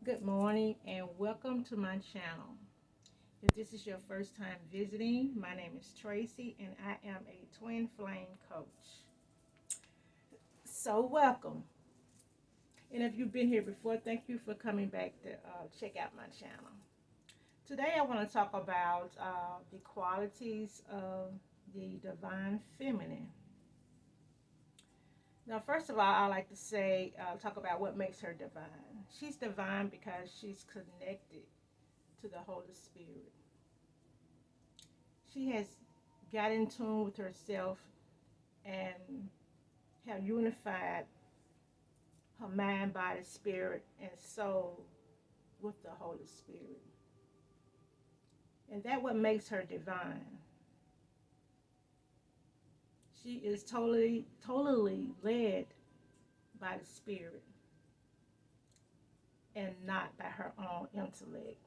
Good morning and welcome to my channel. If this is your first time visiting, my name is Tracy and I am a twin flame coach. So welcome. And if you've been here before, thank you for coming back to check out my channel. Today I want to talk about the qualities of the divine feminine. Now, first of all, I like to talk about what makes her divine. She's divine because she's connected to the Holy Spirit. She has got in tune with herself and have unified her mind, body, spirit, and soul with the Holy Spirit. And that what makes her divine. She is totally led by the Spirit and not by her own intellect.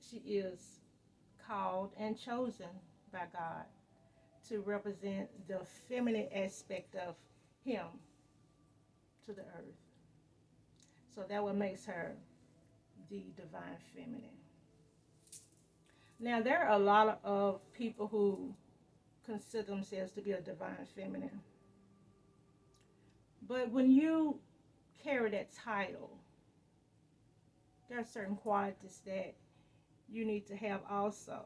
She is called and chosen by God to represent the feminine aspect of Him to the earth. So that what makes her the divine feminine. Now, there are a lot of people who consider themselves to be a divine feminine. But when you carry that title, there are certain qualities that you need to have also.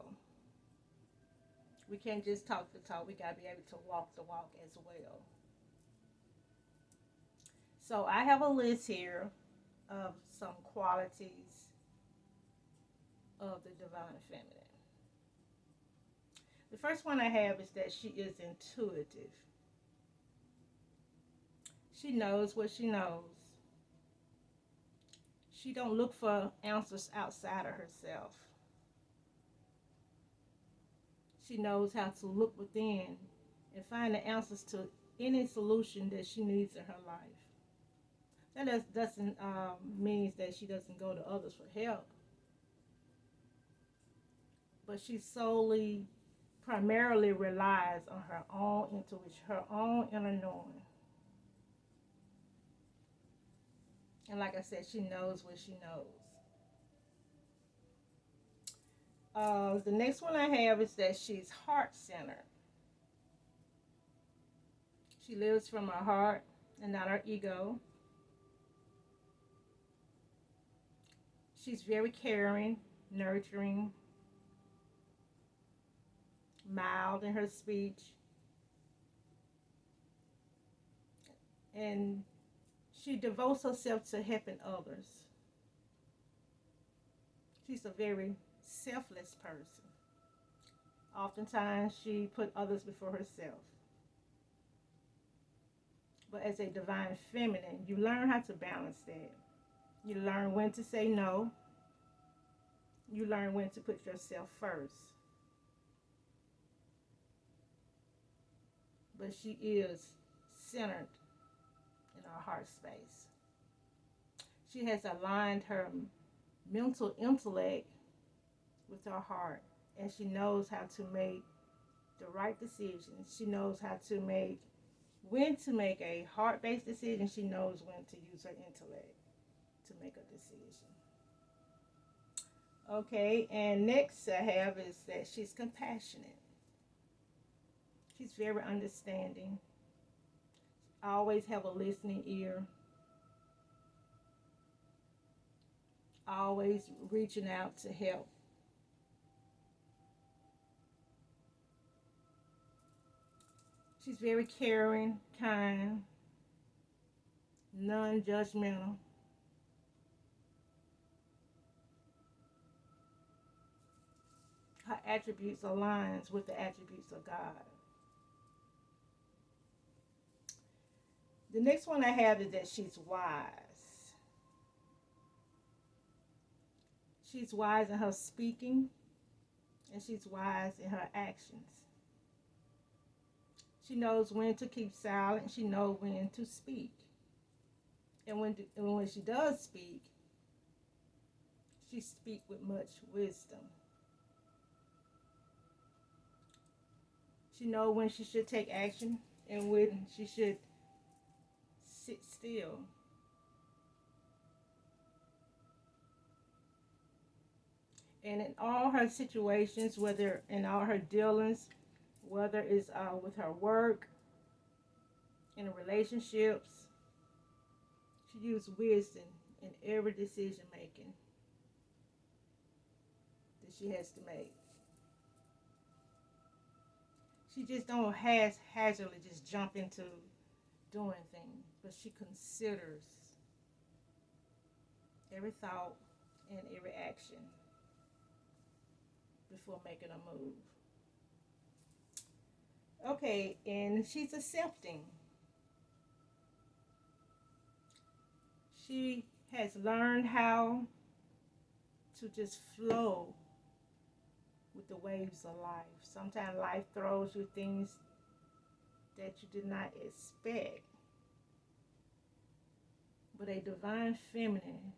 We can't just talk the talk, we got to be able to walk the walk as well. So I have a list here of some qualities of the divine feminine. The first one I have is that she is intuitive. She knows what she knows. She don't look for answers outside of herself. She knows how to look within and find the answers to any solution that she needs in her life. That doesn't mean that she doesn't go to others for help, but she solely, primarily relies on her own intuition, her own inner knowing. And like I said, she knows what she knows. The next one I have is that she's heart-centered. She lives from her heart and not her ego. She's very caring, nurturing, mild in her speech, and she devotes herself to helping others. She's a very selfless person. Oftentimes, she put others before herself. But as a divine feminine, you learn how to balance that. You learn when to say no. You learn when to put yourself first. But she is centered in her heart space. She has aligned her mental intellect with her heart, and she knows how to make the right decisions. She knows how to make when to make a heart-based decision. She knows when to use her intellect to make a decision. Okay, and next I have is that she's compassionate. She's very understanding. I always have a listening ear. Always reaching out to help. She's very caring, kind, non-judgmental. Her attributes aligns with the attributes of God. The next one I have is that she's wise. She's wise in her speaking, and she's wise in her actions. She knows when to keep silent. She knows when to speak. And when she does speak, she speaks with much wisdom. She knows when she should take action and when she should sit still. And in all her situations, whether in all her dealings, whether it's with her work, in relationships, she used wisdom in every decision making that she has to make. She just don't haphazardly just jump into doing things, but she considers every thought and every action before making a move. Okay, and she's accepting. She has learned how to just flow with the waves of life. Sometimes life throws you things that you did not expect. But a divine feminine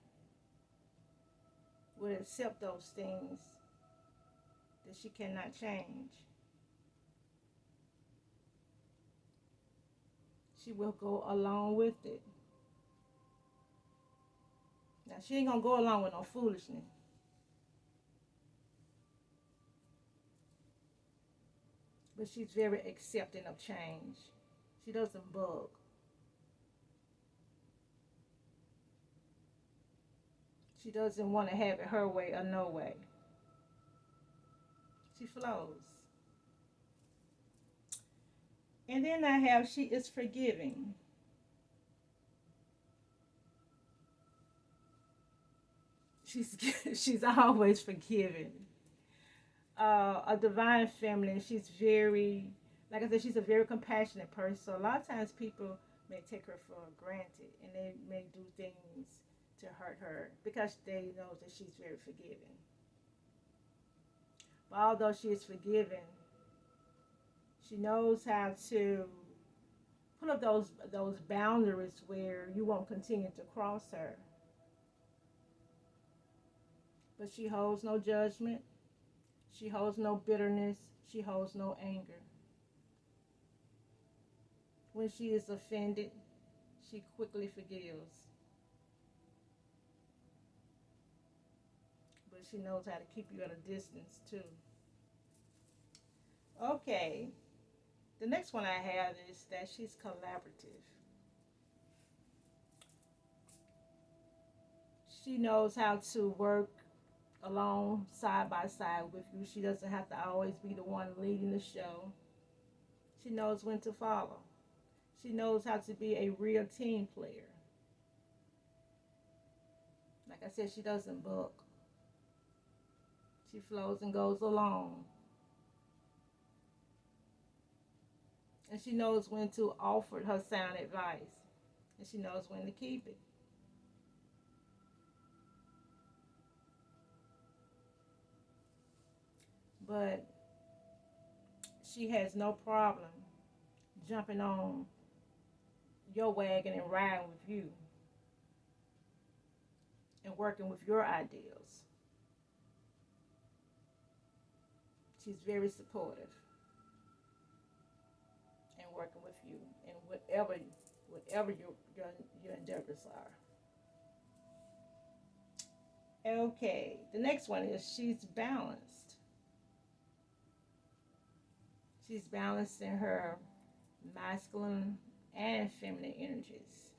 will accept those things that she cannot change. She will go along with it. Now, she ain't going to go along with no foolishness. But she's very accepting of change. She doesn't bug. She doesn't want to have it her way or no way. She flows. And then I have she is forgiving. She's she's always forgiving. A divine feminine. She's very, like I said, she's a very compassionate person. So a lot of times people may take her for granted, and they may do things to hurt her because they know that she's very forgiving. But although she is forgiving, she knows how to put up those boundaries where you won't continue to cross her. But she holds no judgment. She holds no bitterness. She holds no anger. When she is offended, she quickly forgives. But she knows how to keep you at a distance too. Okay. The next one I have is that she's collaborative. She knows how to work along side by side with you. She doesn't have to always be the one leading the show. She knows when to follow. She knows how to be a real team player. Like I said, she doesn't book. She flows and goes along. And she knows when to offer her sound advice. And she knows when to keep it. But she has no problem jumping on your wagon and riding with you and working with your ideals. She's very supportive and working with you in whatever your endeavors are. Okay, the next one is she's balanced. She's balanced in her masculine and feminine energies.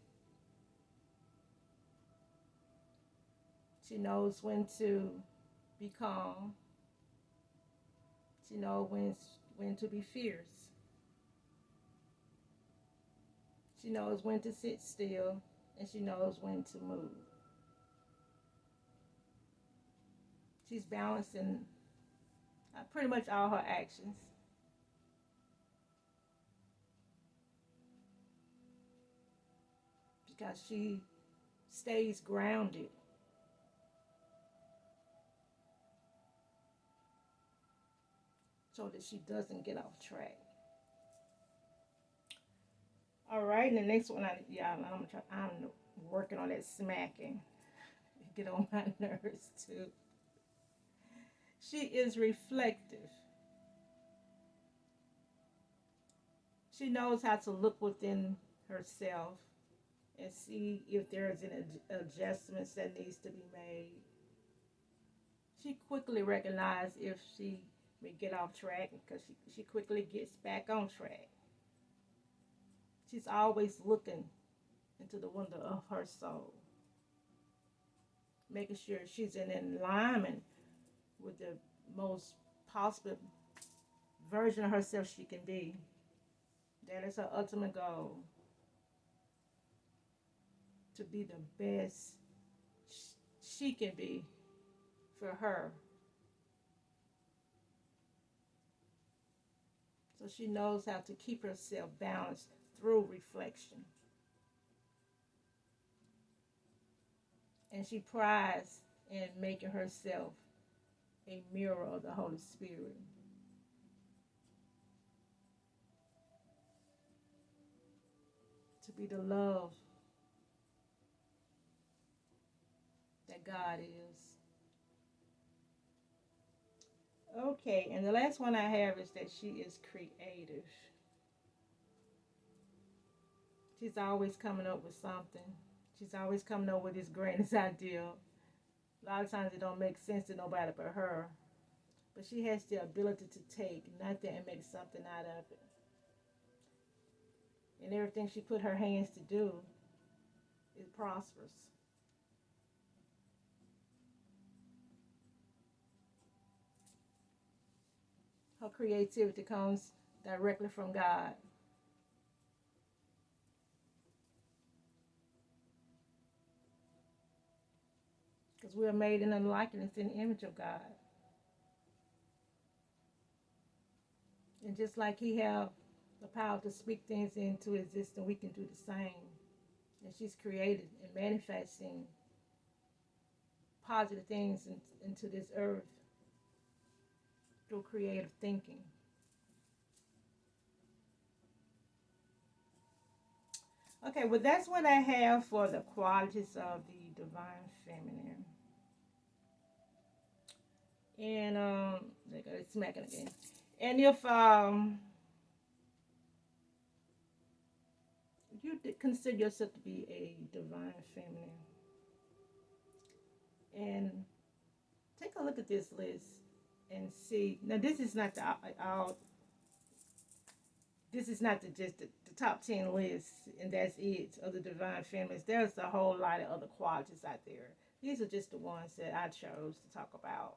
She knows when to be calm. She knows when to be fierce. She knows when to sit still, and she knows when to move. She's balancing pretty much all her actions. Because she stays grounded. So that she doesn't get off track. All right, and the next one, I'm working on that smacking. Get on my nerves too. She is reflective. She knows how to look within herself and see if there's an adjustments that needs to be made. She quickly recognizes if she may get off track because she quickly gets back on track. She's always looking into the window of her soul, making sure she's in alignment with the most possible version of herself she can be. That is her ultimate goal, to be the best she can be for her. So she knows how to keep herself balanced through reflection. And she prides in making herself a mirror of the Holy Spirit. To be the love that God is. Okay, and the last one I have is that she is creative. She's always coming up with something. She's always coming up with this greatest idea. A lot of times it don't make sense to nobody but her. But she has the ability to take nothing and make something out of it. And everything she put her hands to do, it prospers. Her creativity comes directly from God. Because we are made in the likeness and image of God. And just like He have the power to speak things into existence, we can do the same. And she's created and manifesting positive things into this earth through creative thinking. Okay, well, that's what I have for the qualities of the divine feminine. And they go smacking again. And if you consider yourself to be a divine feminine, and take a look at this list and see. Now, this is not the all. This is not the top 10 list, and that's it of the divine feminines. There's a whole lot of other qualities out there. These are just the ones that I chose to talk about.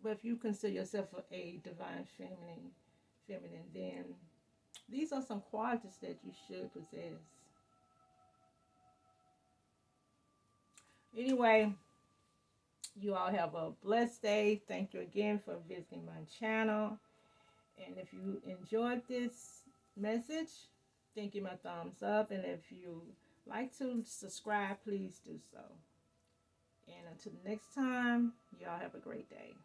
But if you consider yourself a divine feminine, then these are some qualities that you should possess. Anyway, you all have a blessed day. Thank you again for visiting my channel. And if you enjoyed this message, then give me a thumbs up. And if you like to subscribe, please do so. And until the next time, y'all have a great day.